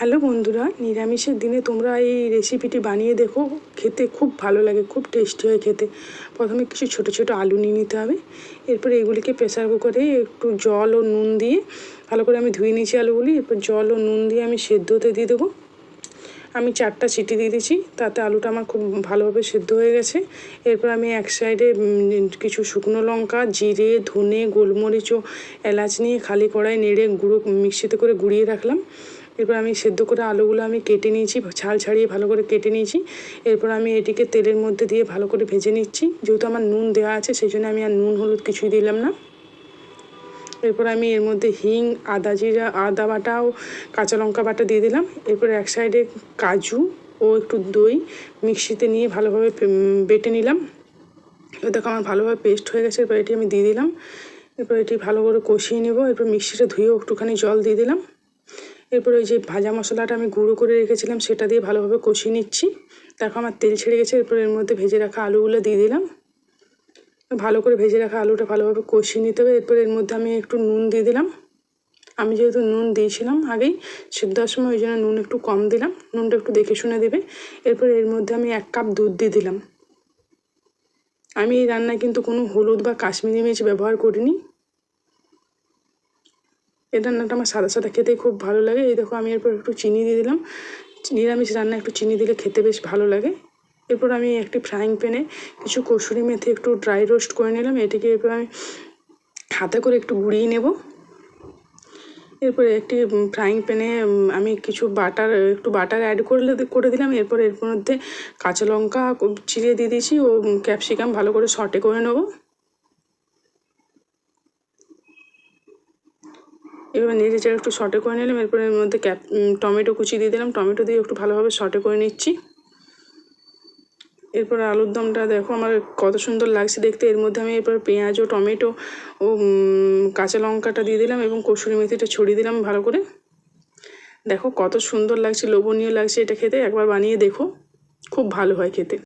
Hello বন্ধুরা, নিরামিষের দিনে তোমরা এই রেসিপিটি বানিয়ে দেখো, খেতে খুব ভালো লাগে, খুব টেস্টি হয় খেতে। প্রথমে কিছু ছোট ছোট আলু নিয়ে নিতে হবে। এরপরে এগুলিকে প্রেসার কুকারে একটু জল ও নুন দিয়ে ভালো করে আমি ধুয়ে নিয়েছি আলুগুলি। এরপর জল ও নুন দিয়ে আমি সেদ্ধ হতে দিয়ে দেবো। আমি 4টা সিটি দিয়ে দিয়েছি, তাতে আলুটা আমার খুব ভালোভাবে সেদ্ধ হয়ে গেছে। এরপর আমি এক সাইডে কিছু শুকনো লঙ্কা, জিরে, ধনে, গোলমরিচ ও এলাচ নিয়ে খালি কড়াই নেড়ে মিক্সিতে করে গুঁড়িয়ে রাখলাম। এরপর আমি সেদ্ধ করে আলুগুলো আমি কেটে নিয়েছি, ছাল ছাড়িয়ে ভালো করে কেটে নিয়েছি। এরপর আমি এটিকে তেলের মধ্যে দিয়ে ভালো করে ভেজে নিচ্ছি। যেহেতু আমার নুন দেওয়া আছে সেই জন্য আমি আর নুন হলুদ কিছুই দিলাম না। এরপর আমি এর মধ্যে হিং, আদা বাটা ও কাঁচা লঙ্কা বাটা দিয়ে দিলাম। এরপর এক সাইডে কাজু ও একটু দই মিক্সিতে নিয়ে ভালোভাবে বেটে নিলাম। এবার দেখো আমার ভালোভাবে পেস্ট হয়ে গেছে। এরপর এটি আমি দিয়ে দিলাম। এরপর এটি ভালো করে কষিয়ে নেব। এরপর মিক্সিটা ধুয়েও একটুখানি জল দিয়ে দিলাম। এরপর ওই যে ভাজা মশলাটা আমি গুঁড়ো করে রেখেছিলাম সেটা দিয়ে ভালোভাবে কষিয়ে নিচ্ছি। দেখো আমার তেল ছেড়ে গেছে। এরপর এর মধ্যে ভেজে রাখা আলুগুলো দিয়ে দিলাম। ভালো করে ভেজে রাখা আলুটা ভালোভাবে কষিয়ে নিতে হবে। এরপর এর মধ্যে আমি একটু নুন দিয়ে দিলাম। আমি যেহেতু নুন দিয়েছিলাম আগেই সিদ্ধ হওয়ার সময়, ওই জন্য নুন একটু কম দিলাম। নুনটা একটু দেখে শুনে দেবে। এরপর এর মধ্যে আমি 1 কাপ দুধ দিয়ে দিলাম। আমি এই রান্নায় কিন্তু কোনো হলুদ বা কাশ্মীরি মির্চ ব্যবহার করিনি। এই রান্নাটা আমার সাদা সাদা খেতেই খুব ভালো লাগে। এই দেখো আমি এরপর একটু চিনি দিয়ে দিলাম। নিরামিষ রান্নায় একটু চিনি দিলে খেতে বেশ ভালো লাগে। এরপর আমি একটি ফ্রাইং প্যানে কিছু কসুরি মেথি একটু ড্রাই রোস্ট করে নিলাম। এটিকে এরপর আমি হাতে করে একটু গুঁড়িয়ে নেব। এরপরে একটি ফ্রাইং প্যানে আমি একটু বাটার অ্যাড করে দিলাম। এরপর এর মধ্যে কাঁচা লঙ্কা চিড়ে দিয়ে দিয়েছি ও ক্যাপসিকাম ভালো করে সটে করে নেব। এবার নেড়ে চেড়ে একটু সটে করে নিলাম। এরপর এর মধ্যে টমেটো কুচি দিয়ে দিলাম। টমেটো দিয়ে একটু ভালোভাবে সটে করে নিচ্ছি। এরপর আলুর দমটা দেখো আমার কত সুন্দর লাগছে দেখতে। এর মধ্যে আমি এরপর পেঁয়াজ ও টমেটো ও কাঁচা লঙ্কাটা দিয়ে দিলাম এবং কসুরি মেথিটা ছড়িয়ে দিলাম ভালো করে। দেখো কত সুন্দর লাগছে, লোভনীয় লাগছে এটা খেতে। একবার বানিয়ে দেখো, খুব ভালো হয় খেতে।